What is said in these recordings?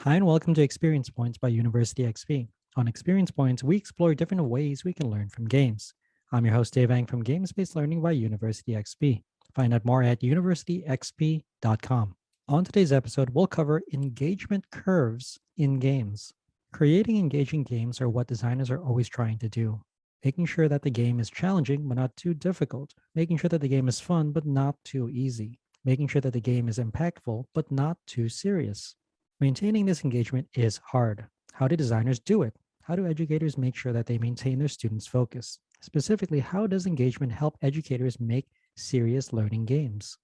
Hi, and welcome to Experience Points by University XP. On Experience Points, we explore different ways we can learn from games. I'm your host, Dave Ang from Games Based Learning by University XP. Find out more at universityxp.com. On today's episode, we'll cover engagement curves in games. Creating engaging games are what designers are always trying to do. Making sure that the game is challenging but not too difficult. Making sure that the game is fun but not too easy. Making sure that the game is impactful but not too serious. Maintaining this engagement is hard. How do designers do it? How do educators make sure that they maintain their students' focus? Specifically, how does engagement help educators make serious learning games?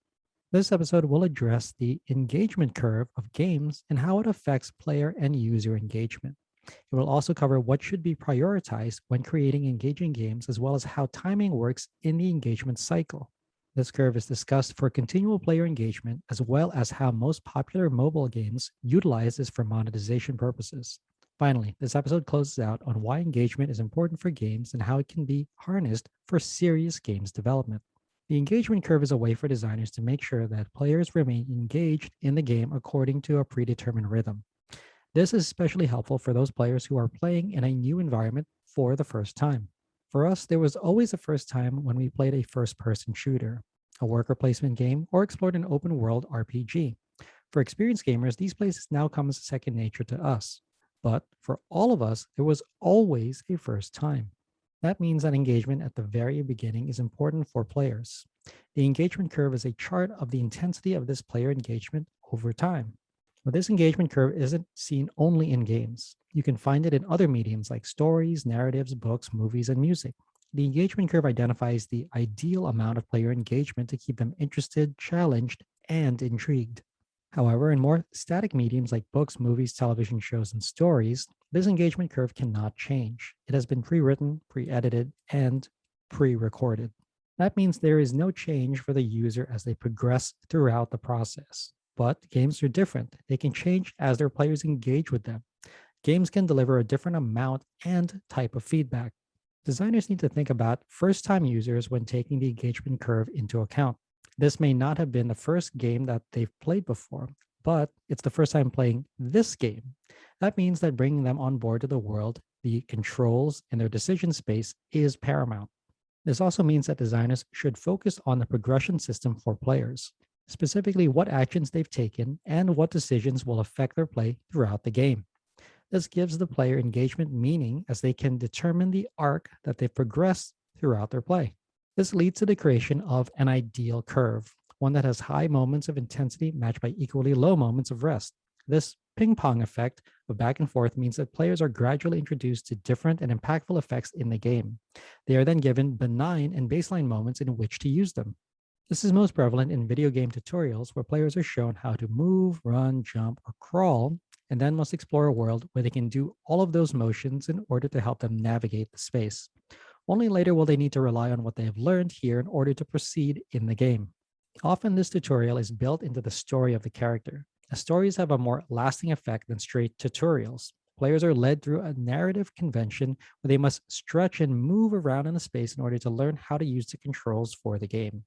This episode will address the engagement curve of games and how it affects player and user engagement. It will also cover what should be prioritized when creating engaging games, as well as how timing works in the engagement cycle. This curve is discussed for continual player engagement, as well as how most popular mobile games utilize this for monetization purposes. Finally, this episode closes out on why engagement is important for games and how it can be harnessed for serious games development. The engagement curve is a way for designers to make sure that players remain engaged in the game according to a predetermined rhythm. This is especially helpful for those players who are playing in a new environment for the first time. For us, there was always a first time when we played a first person shooter, a worker placement game, or explored an open world RPG. For experienced gamers, these places now come as second nature to us. But for all of us, there was always a first time. That means that engagement at the very beginning is important for players. The engagement curve is a chart of the intensity of this player engagement over time. But this engagement curve isn't seen only in games. You can find it in other mediums like stories, narratives, books, movies, and music. The engagement curve identifies the ideal amount of player engagement to keep them interested, challenged, and intrigued. However, in more static mediums like books, movies, television shows, and stories, this engagement curve cannot change. It has been pre written, pre edited, and pre recorded. That means there is no change for the user as they progress throughout the process. But games are different. They can change as their players engage with them. Games can deliver a different amount and type of feedback. Designers need to think about first time users when taking the engagement curve into account. This may not have been the first game that they've played before, but it's the first time playing this game. That means that bringing them on board to the world, the controls, and their decision space is paramount. This also means that designers should focus on the progression system for players, specifically what actions they've taken and what decisions will affect their play throughout the game. This gives the player engagement meaning as they can determine the arc that they progress throughout their play. This leads to the creation of an ideal curve, one that has high moments of intensity matched by equally low moments of rest. This ping pong effect of back and forth means that players are gradually introduced to different and impactful effects in the game. They are then given benign and baseline moments in which to use them. This is most prevalent in video game tutorials where players are shown how to move, run, jump, or crawl, and then must explore a world where they can do all of those motions in order to help them navigate the space. Only later will they need to rely on what they have learned here in order to proceed in the game. Often, this tutorial is built into the story of the character. As stories have a more lasting effect than straight tutorials. Players are led through a narrative convention where they must stretch and move around in the space in order to learn how to use the controls for the game.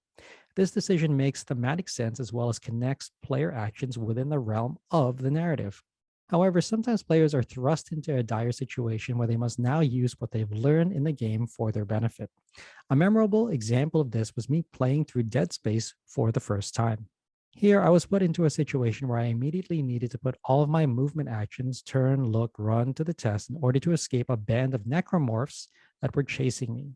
This decision makes thematic sense as well as connects player actions within the realm of the narrative. However, sometimes players are thrust into a dire situation where they must now use what they've learned in the game for their benefit. A memorable example of this was me playing through Dead Space for the first time. Here, I was put into a situation where I immediately needed to put all of my movement actions, turn, look, run, to the test in order to escape a band of necromorphs that were chasing me.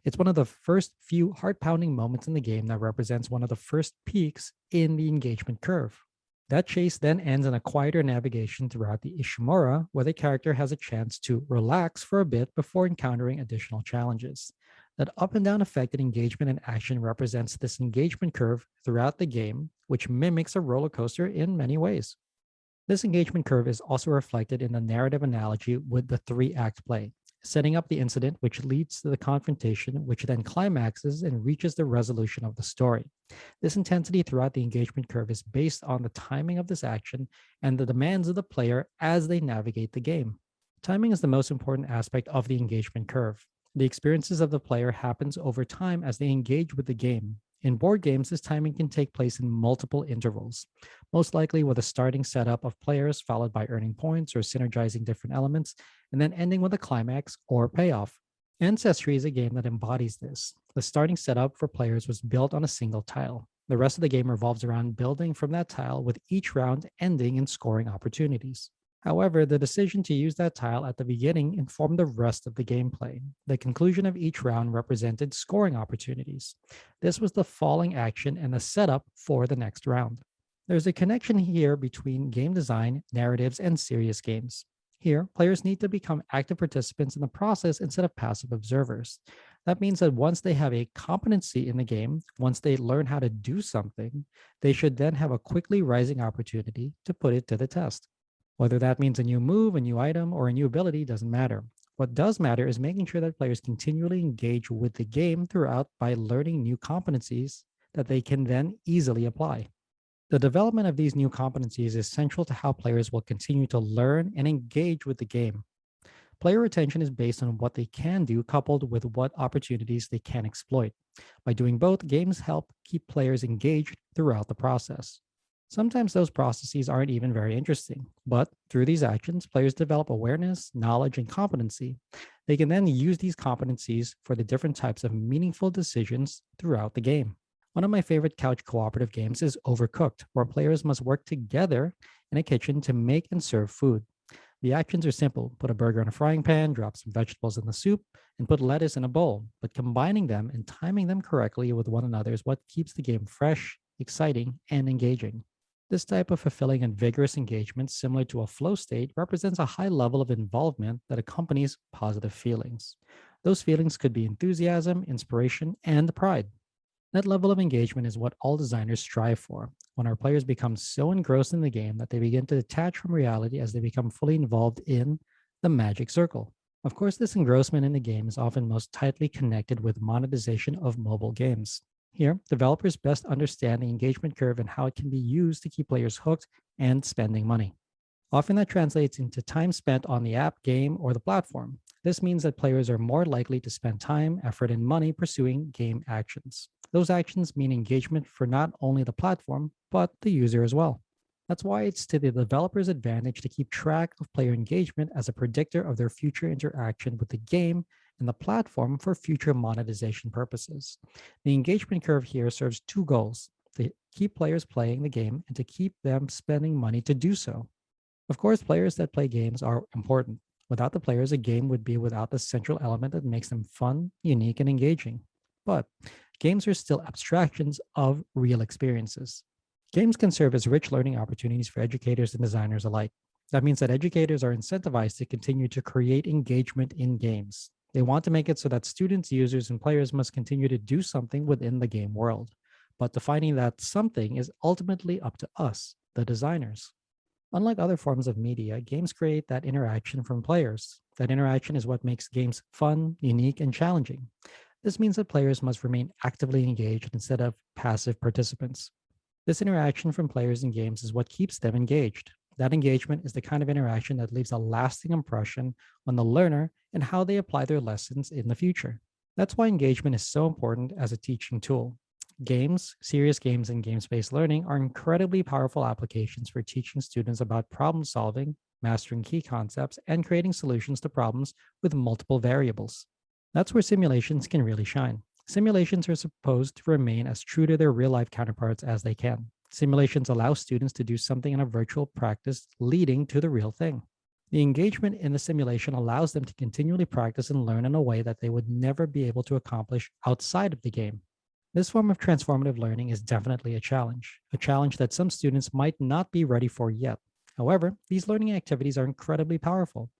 It's one of the first few heart pounding moments in the game that represents one of the first peaks in the engagement curve. That chase then ends in a quieter navigation throughout the Ishimura, where the character has a chance to relax for a bit before encountering additional challenges. That up and down affected engagement and action represents this engagement curve throughout the game, which mimics a roller coaster in many ways. This engagement curve is also reflected in the narrative analogy with the three-act play, setting up the incident which leads to the confrontation, which then climaxes and reaches the resolution of the story. This intensity throughout the engagement curve is based on the timing of this action and the demands of the player as they navigate the game. Timing is the most important aspect of the engagement curve. The experiences of the player happens over time as they engage with the game. In board games, this timing can take place in multiple intervals, most likely with a starting setup of players followed by earning points or synergizing different elements, and then ending with a climax or payoff. Ancestry is a game that embodies this. The starting setup for players was built on a single tile. The rest of the game revolves around building from that tile, with each round ending in scoring opportunities. However, the decision to use that tile at the beginning informed the rest of the gameplay. The conclusion of each round represented scoring opportunities. This was the falling action and the setup for the next round. There's a connection here between game design, narratives, and serious games. Here, players need to become active participants in the process instead of passive observers. That means that once they have a competency in the game, once they learn how to do something, they should then have a quickly rising opportunity to put it to the test. Whether that means a new move, a new item, or a new ability doesn't matter. What does matter is making sure that players continually engage with the game throughout by learning new competencies that they can then easily apply. The development of these new competencies is central to how players will continue to learn and engage with the game. Player retention is based on what they can do coupled with what opportunities they can exploit. By doing both, games help keep players engaged throughout the process. Sometimes those processes aren't even very interesting, but through these actions, players develop awareness, knowledge, and competency. They can then use these competencies for the different types of meaningful decisions throughout the game. One of my favorite couch cooperative games is Overcooked, where players must work together in a kitchen to make and serve food. The actions are simple: put a burger in a frying pan, drop some vegetables in the soup, and put lettuce in a bowl. But combining them and timing them correctly with one another is what keeps the game fresh, exciting, and engaging. This type of fulfilling and vigorous engagement, similar to a flow state, represents a high level of involvement that accompanies positive feelings. Those feelings could be enthusiasm, inspiration, and pride. That level of engagement is what all designers strive for. When our players become so engrossed in the game that they begin to detach from reality as they become fully involved in the magic circle. Of course, this engrossment in the game is often most tightly connected with monetization of mobile games. Here, developers best understand the engagement curve and how it can be used to keep players hooked and spending money. Often that translates into time spent on the app, game, or the platform. This means that players are more likely to spend time, effort, and money pursuing game actions. Those actions mean engagement for not only the platform, but the user as well. That's why it's to the developer's advantage to keep track of player engagement as a predictor of their future interaction with the game and the platform for future monetization purposes. The engagement curve here serves two goals: to keep players playing the game and to keep them spending money to do so. Of course, players that play games are important. Without the players, a game would be without the central element that makes them fun, unique, and engaging. But games are still abstractions of real experiences. Games can serve as rich learning opportunities for educators and designers alike. That means that educators are incentivized to continue to create engagement in games. They want to make it so that students, users, and players must continue to do something within the game world. But defining that something is ultimately up to us, the designers. Unlike other forms of media, games create that interaction from players. That interaction is what makes games fun, unique, and challenging. This means that players must remain actively engaged instead of passive participants. This interaction from players in games is what keeps them engaged. That engagement is the kind of interaction that leaves a lasting impression on the learner and how they apply their lessons in the future. That's why engagement is so important as a teaching tool. Games, serious games, and games based learning are incredibly powerful applications for teaching students about problem solving, mastering key concepts, and creating solutions to problems with multiple variables. That's where simulations can really shine. Simulations are supposed to remain as true to their real life counterparts as they can. Simulations allow students to do something in a virtual practice leading to the real thing. The engagement in the simulation allows them to continually practice and learn in a way that they would never be able to accomplish outside of the game. This form of transformative learning is definitely a challenge that some students might not be ready for yet. However, these learning activities are incredibly powerful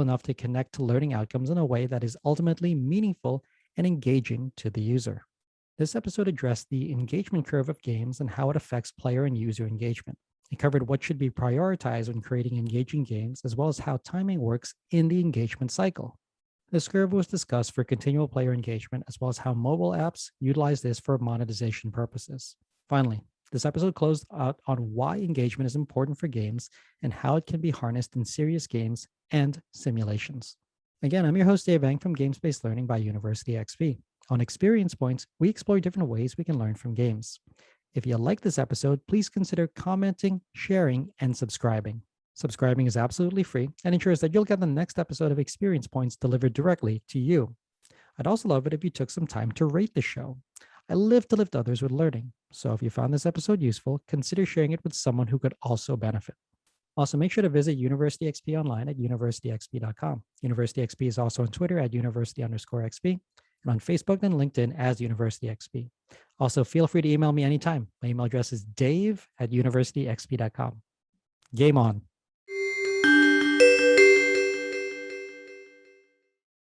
enough to connect to learning outcomes in a way that is ultimately meaningful and engaging to the user. This episode addressed the engagement curve of games and how it affects player and user engagement. It covered what should be prioritized when creating engaging games, as well as how timing works in the engagement cycle. This curve was discussed for continual player engagement, as well as how mobile apps utilize this for monetization purposes. Finally, this episode closed out on why engagement is important for games and how it can be harnessed in serious games and simulations. Again, I'm your host, Dave Eng from Games Based Learning by University XP. On Experience Points, we explore different ways we can learn from games. If you like this episode, please consider commenting, sharing, and subscribing. Subscribing is absolutely free and ensures that you'll get the next episode of Experience Points delivered directly to you. I'd also love it if you took some time to rate the show. I live to lift others with learning, so if you found this episode useful, consider sharing it with someone who could also benefit. Also, make sure to visit University XP online at universityxp.com. University XP is also on Twitter at university_XP and on Facebook and LinkedIn as University XP. Also, feel free to email me anytime. My email address is dave@universityxp.com. Game on.